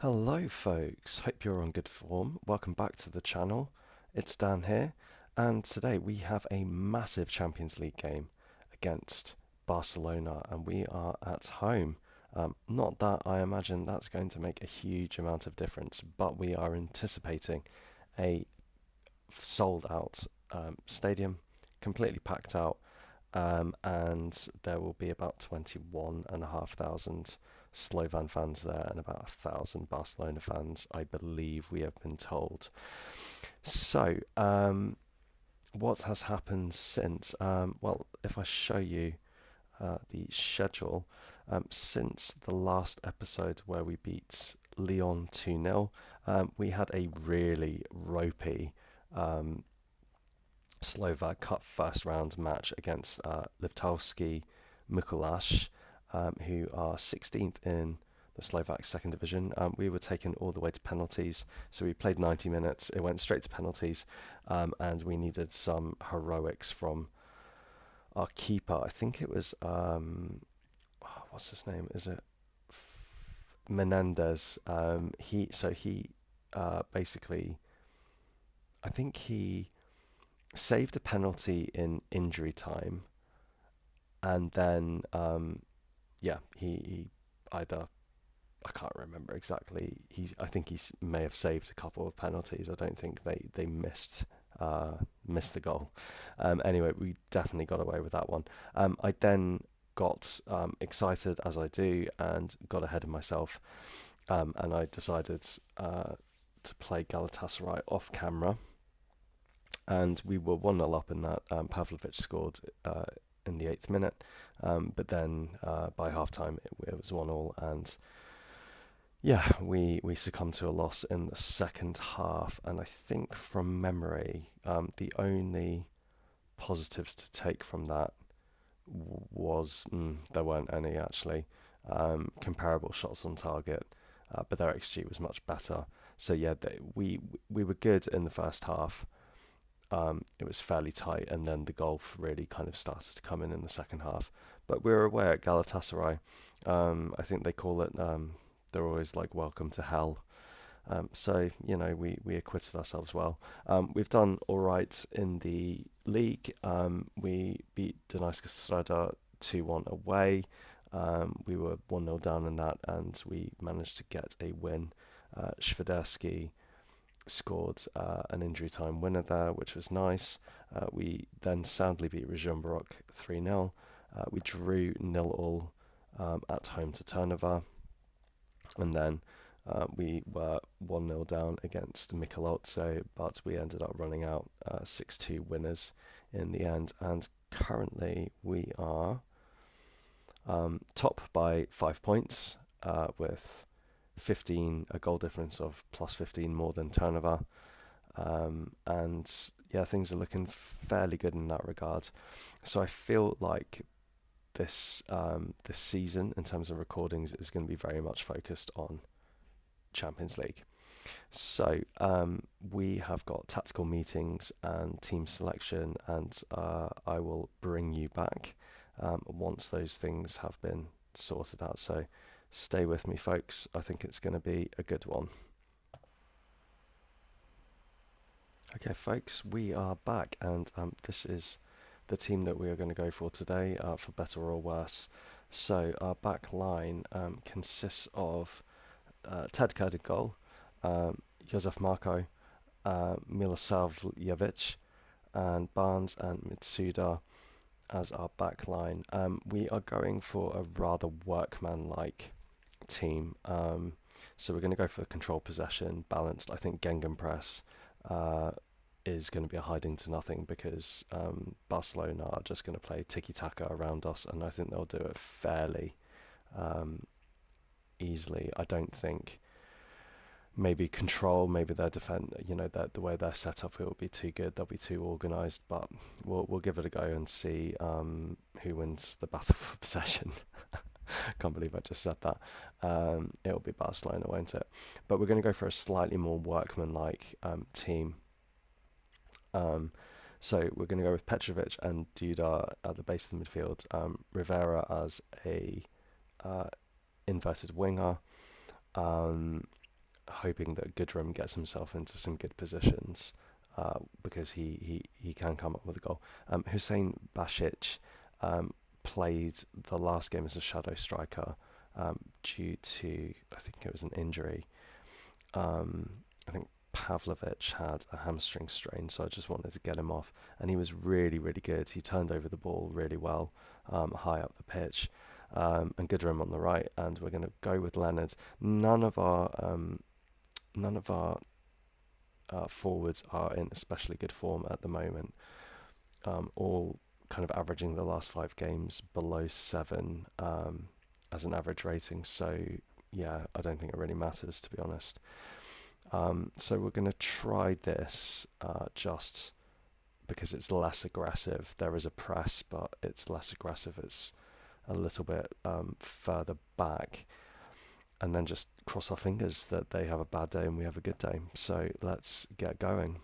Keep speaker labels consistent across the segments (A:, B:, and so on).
A: Hello folks, hope you're on good form. Welcome back to the channel. It's Dan here, and today we have a massive Champions League game against Barcelona, and we are at home. Not that I imagine that's going to make a huge amount of difference, but we are anticipating a sold out stadium, completely packed out, and there will be about 21,500 Slovan fans there and about 1,000 Barcelona fans, I believe we have been told. So, what has happened since? Well, if I show you the schedule, since the last episode where we beat Lyon 2-0, we had a really ropey Slovak Cup first round match against Liptovsky Mikuláš, who are 16th in the Slovak second division. We were taken all the way to penalties, so we played 90 minutes. It went straight to penalties, and we needed some heroics from our keeper. I think it was what's his name? Is it Menendez? He basically, I think he saved a penalty in injury time, and then he either, I can't remember exactly. I think may have saved a couple of penalties. I don't think they missed the goal. Anyway, we definitely got away with that one. I then got excited as I do and got ahead of myself, and I decided to play Galatasaray off camera, and we were 1-0 up in that. Pavlovic scored in the 8th minute, but then by half time it was 1-1, and yeah, we succumbed to a loss in the second half. And I think from memory, the only positives to take from that was there weren't any actually. Comparable shots on target, but their XG was much better. So yeah, we were good in the first half. It was fairly tight, and then the golf really kind of started to come in the second half. But we were away at Galatasaray. I think they call it. They're always like welcome to hell. So you know we acquitted ourselves well. We've done all right in the league. We beat Dunajska Streda 2-1 away. We were 1-0 down in that, and we managed to get a win. Shvedersky scored an injury time winner there, which was nice. We then soundly beat Rijumbrok 3-0. We drew 0-0 at home to Turnover, and then we were 1-0 down against Michelotze, but we ended up running out 6-2 winners in the end. And currently we are top by 5 points with 15, a goal difference of plus 15 more than Turnover. And yeah, things are looking fairly good in that regard. So I feel like this season, in terms of recordings, is going to be very much focused on Champions League. So we have got tactical meetings and team selection, and I will bring you back once those things have been sorted out. So stay with me, folks. I think it's going to be a good one. Okay, folks, we are back, and this is the team that we are going to go for today, for better or worse. So our back line consists of Ted Kurd in goal, Josef Marko, Milosavljevic, and Barnes and Mitsuda as our back line. We are going for a rather workman-like team. So we're going to go for control possession, balanced. I think Gegenpress is going to be a hiding to nothing, because Barcelona are just going to play tiki-taka around us, and I think they'll do it fairly easily. I don't think maybe control, maybe their defense, the way they're set up, it will be too good. They'll be too organised, but we'll give it a go and see who wins the battle for possession. Can't believe I just said that. It'll be Barcelona, won't it? But we're going to go for a slightly more workman-like team. So we're going to go with Petrovic and Duda at the base of the midfield. Rivera as a inverted winger. hoping that Goodrum gets himself into some good positions because he can come up with a goal. Hussein Bashic played the last game as a shadow striker due to, I think it was an injury. I think Pavlovic had a hamstring strain, so I just wanted to get him off. And he was really, really good. He turned over the ball really well, high up the pitch, and Goodrum on the right. And we're going to go with Leonard. None of our forwards are in especially good form at the moment. All kind of averaging the last 5 games below 7 as an average rating. So yeah, I don't think it really matters, to be honest. So we're going to try this just because it's less aggressive. There is a press, but it's less aggressive. It's a little bit further back. And then just cross our fingers that they have a bad day and we have a good day. So let's get going.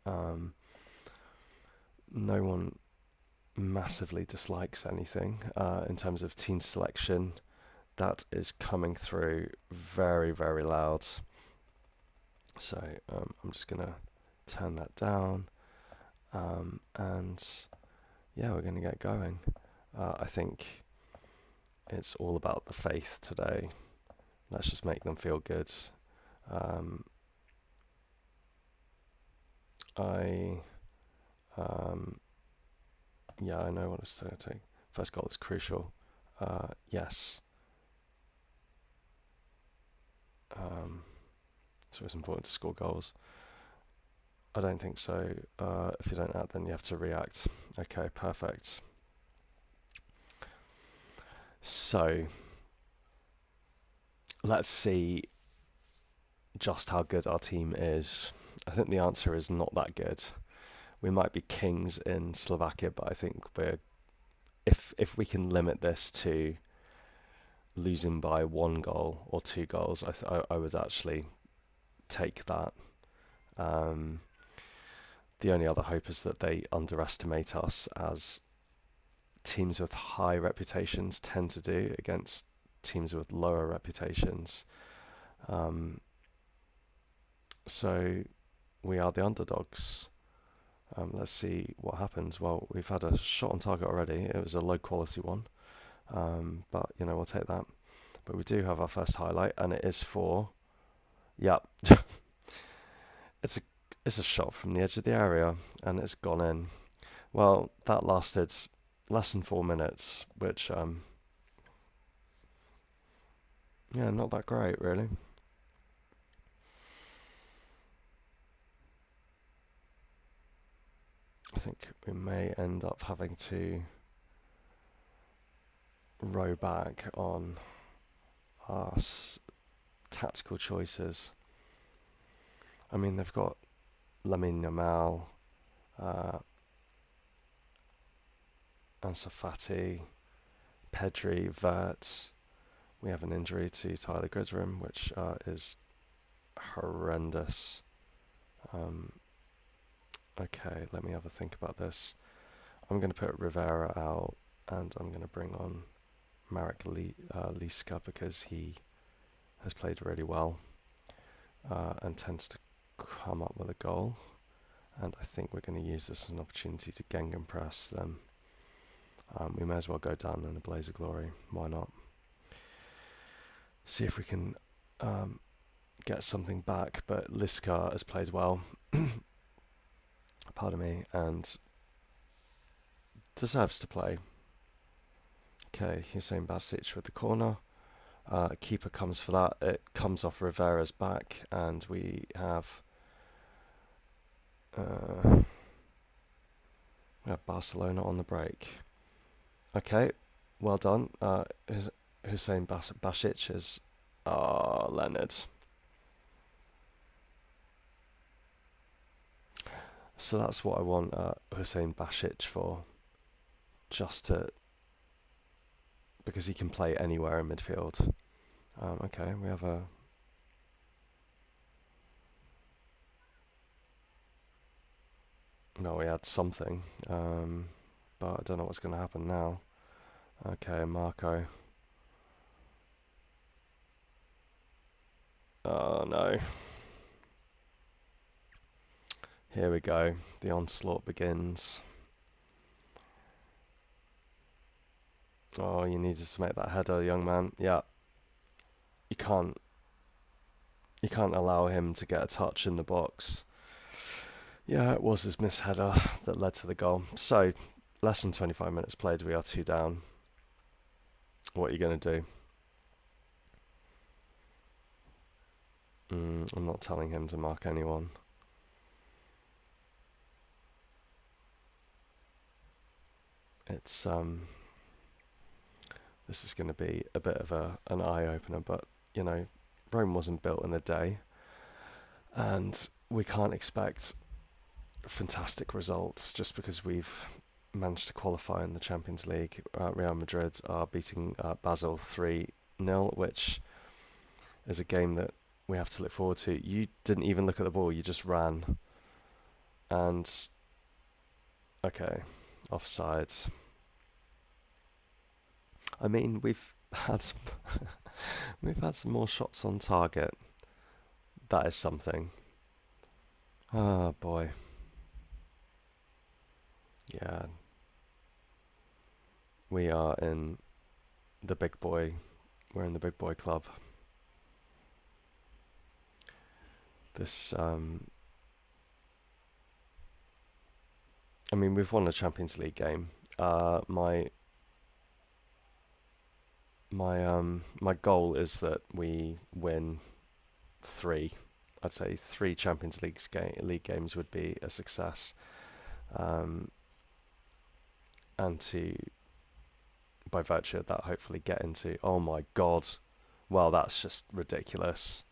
A: No one massively dislikes anything in terms of team selection. That is coming through very, very loud. So I'm just going to turn that down. And yeah, we're going to get going. I think it's all about the faith today. Let's just make them feel good. Yeah, I know what it's going to take. First goal is crucial. Yes. So it's important to score goals. I don't think so. If you don't act, then you have to react. Okay, perfect. So let's see just how good our team is. I think the answer is not that good. We might be kings in Slovakia, but I think if we can limit this to losing by 1 goal or 2 goals, I would actually take that. The only other hope is that they underestimate us, as teams with high reputations tend to do against teams with lower reputations. So we are the underdogs. Let's see what happens. Well, we've had a shot on target already. It was a low quality one, but we'll take that. But we do have our first highlight, and it is for, yeah, it's a shot from the edge of the area, and it's gone in. Well, that lasted less than 4 minutes, which yeah, not that great really. I think we may end up having to row back on our tactical choices. I mean, they've got Lamine Yamal, Ansu Fati, Pedri, Wirtz. We have an injury to Tyler Goodrum, which is horrendous. Okay, let me have a think about this. I'm going to put Rivera out, and I'm going to bring on Marek Liska because he has played really well and tends to come up with a goal. And I think we're going to use this as an opportunity to gegenpress them. We may as well go down in a blaze of glory. Why not? See if we can get something back. But Liska has played well. Pardon me, and deserves to play. Okay, Hussein Basic with the corner. Keeper comes for that. It comes off Rivera's back, and we have Barcelona on the break. Okay, well done. Hussein Basic is Leonard. So that's what I want Hussein Basic for, because he can play anywhere in midfield. Okay, we have a... No, we had something, but I don't know what's going to happen now. Okay, Marco. Oh no. Here we go. The onslaught begins. Oh, you needed to make that header, young man. Yeah, you can't you can't allow him to get a touch in the box. Yeah, it was his misheader that led to the goal. So, less than 25 minutes played, we are 2 down. What are you going to do? I'm not telling him to mark anyone. It's this is going to be a bit of an eye opener, but you know, Rome wasn't built in a day, and we can't expect fantastic results just because we've managed to qualify in the Champions League. Real Madrid are beating Basel 3-0, which is a game that we have to look forward to. You didn't even look at the ball, you just ran. And, okay, offside. I mean, we've had some we've had some more shots on target. That is something. Oh boy. Yeah, we are in the big boy. We're in the big boy club. This, I mean, we've won a Champions League game. My goal is that we win 3. I'd say 3 Champions League games would be a success, um, and to, by virtue of that, hopefully get into. Oh my God, well that's just ridiculous.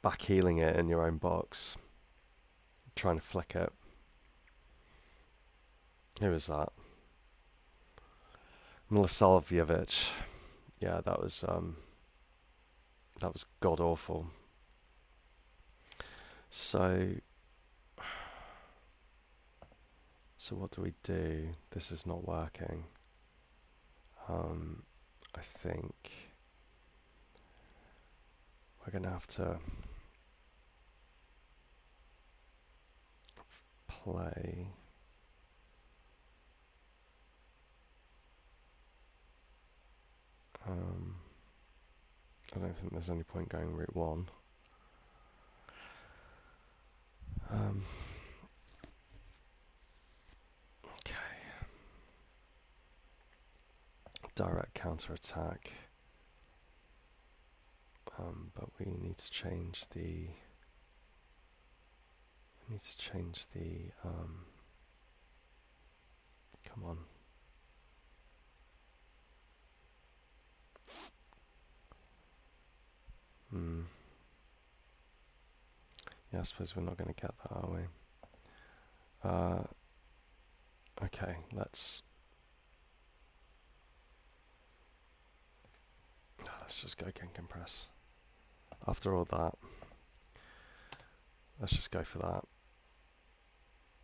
A: Backheeling it in your own box, trying to flick it. Who was that? Milosavljevic. Yeah, that was god awful. So, so what do we do? This is not working. I think we're gonna have to play. I don't think there's any point going route 1. Okay. Direct counter attack. But we need to change the. We need to change the. Come on. Yeah, I suppose we're not going to get that, are we? Okay, let's just go compress. After all that, let's just go for that.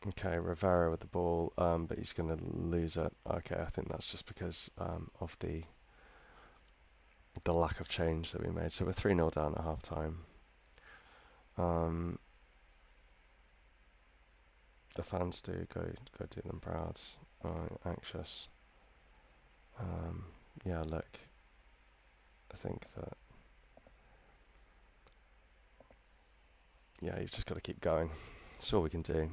A: Okay, Rivera with the ball, but he's going to lose it. Okay, I think that's just because of the lack of change that we made. So we're 3-0 down at half time. The fans do go do them proud. Anxious. Yeah, look, I think that, yeah, you've just got to keep going. That's all we can do.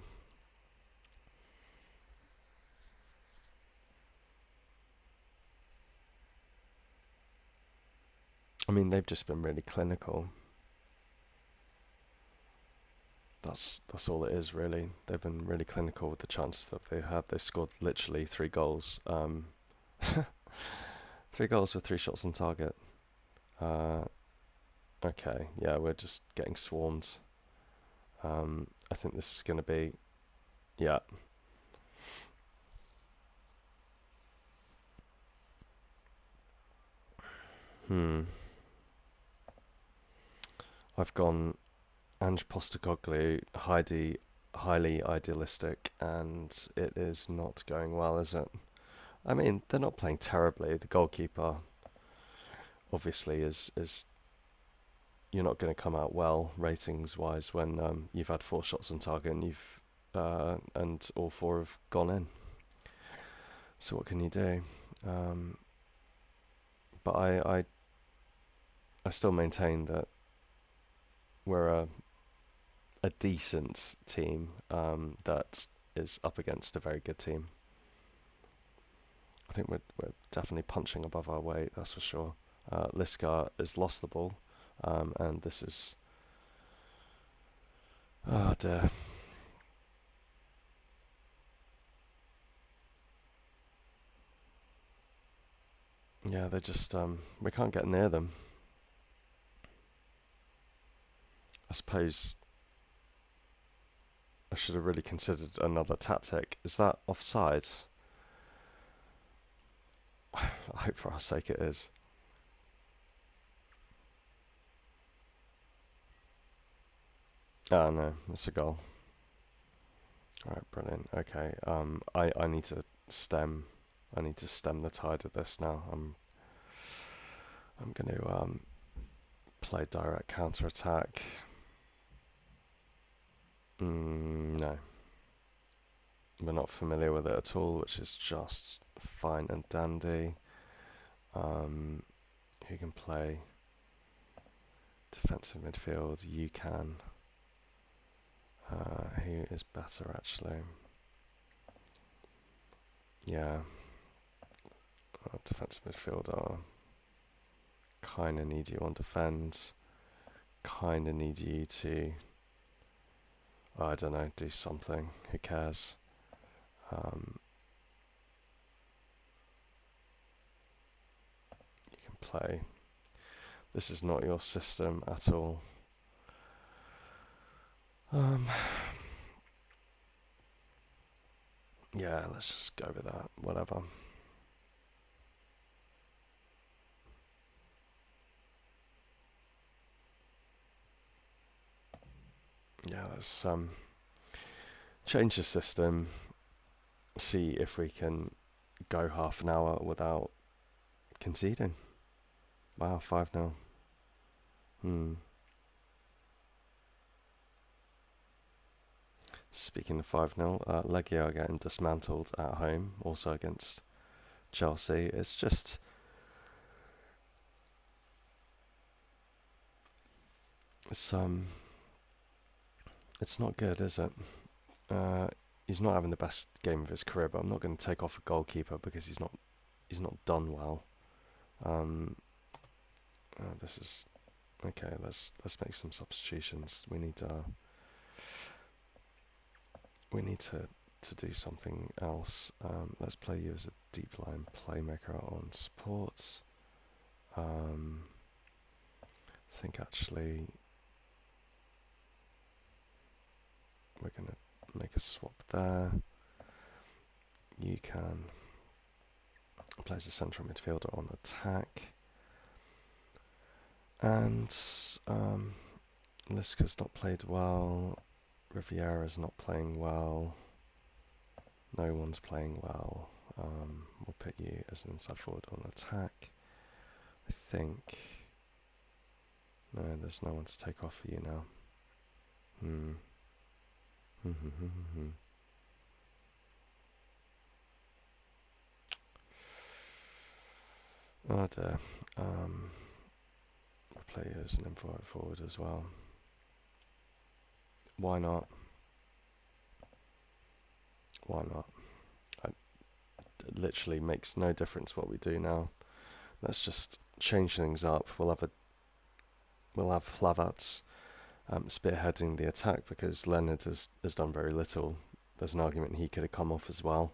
A: I mean, they've just been really clinical. That's all it is, really. They've been really clinical with the chances that they had. They've scored literally 3 goals. 3 goals with 3 shots on target. Okay, yeah, we're just getting swarmed. I think this is going to be, yeah. I've gone Ange Postecoglou, highly idealistic, and it is not going well, is it? I mean, they're not playing terribly. The goalkeeper, obviously, is you're not going to come out well ratings wise when you've had four shots on target and you've and all four have gone in. So what can you do? Um, but I still maintain that we're a decent team that is up against a very good team. I think we're definitely punching above our weight, that's for sure. Liskar has lost the ball, and this is, oh dear. Yeah, they just we can't get near them. I suppose I should have really considered another tactic. Is that offside? I hope for our sake it is. Oh no, it's a goal. All right, brilliant. Okay, I need to stem. I need to stem the tide of this now. I'm going to play direct counter attack. No, we're not familiar with it at all, which is just fine and dandy. Who can play defensive midfield? You can. Who is better actually? Yeah, defensive midfielder. Kinda need you on defense. Kinda need you to, I don't know, do something. Who cares? Um, you can play. This is not your system at all. Yeah, let's just go with that. Whatever. Yeah, let's change the system. See if we can go half an hour without conceding. Wow, 5-0. Hmm. Speaking of 5-0, Legia are getting dismantled at home, also against Chelsea. It's just, it's it's not good, is it? Uh, he's not having the best game of his career, but I'm not going to take off a goalkeeper because he's not done well. Um, this is okay. Let's make some substitutions. We need to do something else. Let's play you as a deep line playmaker on support. I think actually we're gonna make a swap there. You can play as a central midfielder on attack, and Liska's not played well. Riviera's not playing well. No one's playing well. We'll put you as an inside forward on attack. I think. No, there's no one to take off for you now. Hmm. Oh dear. We'll play you as an inside forward as well. Why not? Why not? It literally makes no difference what we do now. Let's just change things up. We'll have Flavats spearheading the attack because Leonard has done very little. There's an argument he could have come off as well.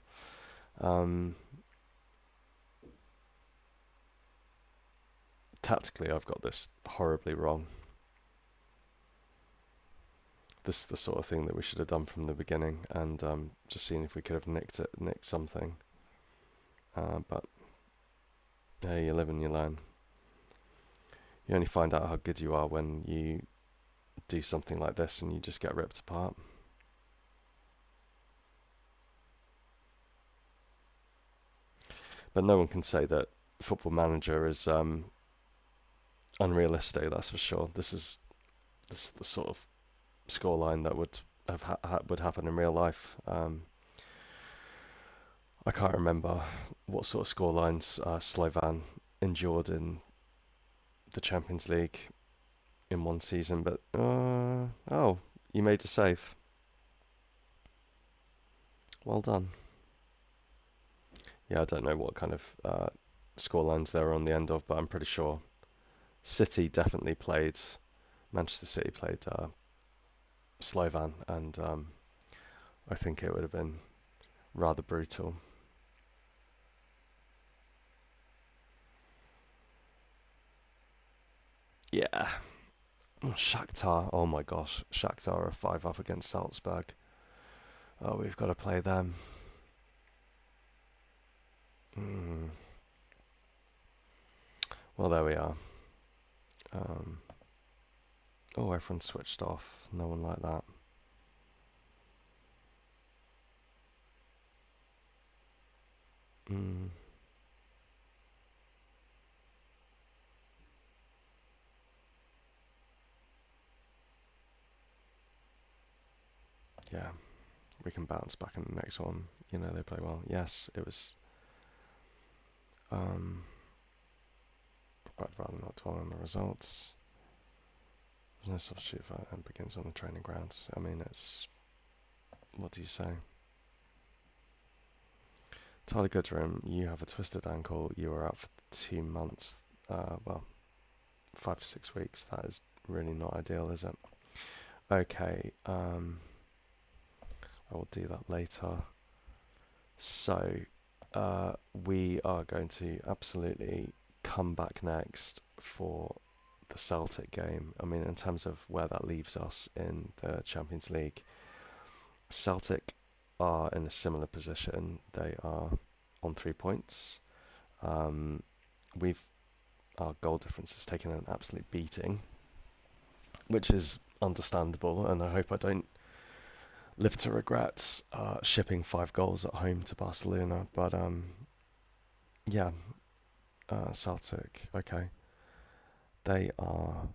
A: Tactically, I've got this horribly wrong. This is the sort of thing that we should have done from the beginning, and just seeing if we could have nicked something. But hey, you live and you learn. You only find out how good you are when you do something like this and you just get ripped apart. But no one can say that Football Manager is unrealistic, that's for sure. This is the sort of scoreline that would happen in real life. I can't remember what sort of scorelines Slovan endured in the Champions League in one season, but oh, you made a save. Well done. Yeah, I don't know what kind of scorelines they were on the end of, but I'm pretty sure City definitely played. Manchester City played Slovan, and I think it would have been rather brutal. Yeah. Shakhtar. Oh my gosh. Shakhtar are 5 up against Salzburg. Oh, we've got to play them. Mm. Well, there we are. Um, oh, everyone switched off. No one like that. Mm. Yeah, we can bounce back in the next one. You know, they play well. Yes, it was. Um, I'd rather not dwell on the results. There's no substitute for and begins on the training grounds. I mean, it's. What do you say? Tyler Goodrum, you have a twisted ankle. You were out for 2 months. Well, 5 to 6 weeks. That is really not ideal, is it? Okay. I will do that later. So, we are going to absolutely come back next for the Celtic game. I mean, in terms of where that leaves us in the Champions League, Celtic are in a similar position. They are on 3 points. Um, we've Our goal difference has taken an absolute beating, which is understandable, and I hope I don't live to regret shipping 5 goals at home to Barcelona. But yeah, Celtic, okay, they are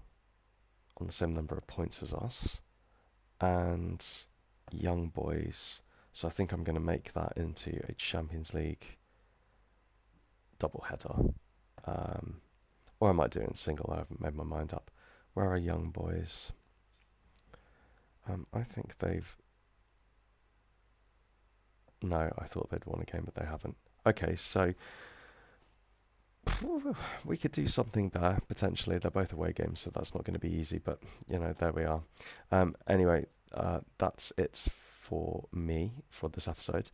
A: on the same number of points as us, and Young Boys. So I think I'm going to make that into a Champions League double header, or I might do it in single. I haven't made my mind up. Where are Young Boys? I think they've. No, I thought they'd won a game, but they haven't. Okay, so we could do something there potentially. They're both away games, so that's not going to be easy. But there we are. Anyway, that's it for me for this episode.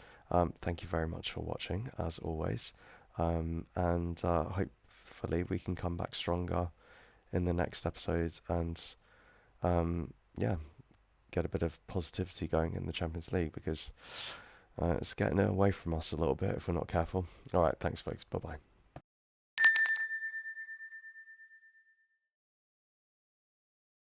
A: Thank you very much for watching, as always, and hopefully we can come back stronger in the next episode and yeah, get a bit of positivity going in the Champions League because it's getting away from us a little bit if we're not careful. All right, thanks, folks. Bye bye.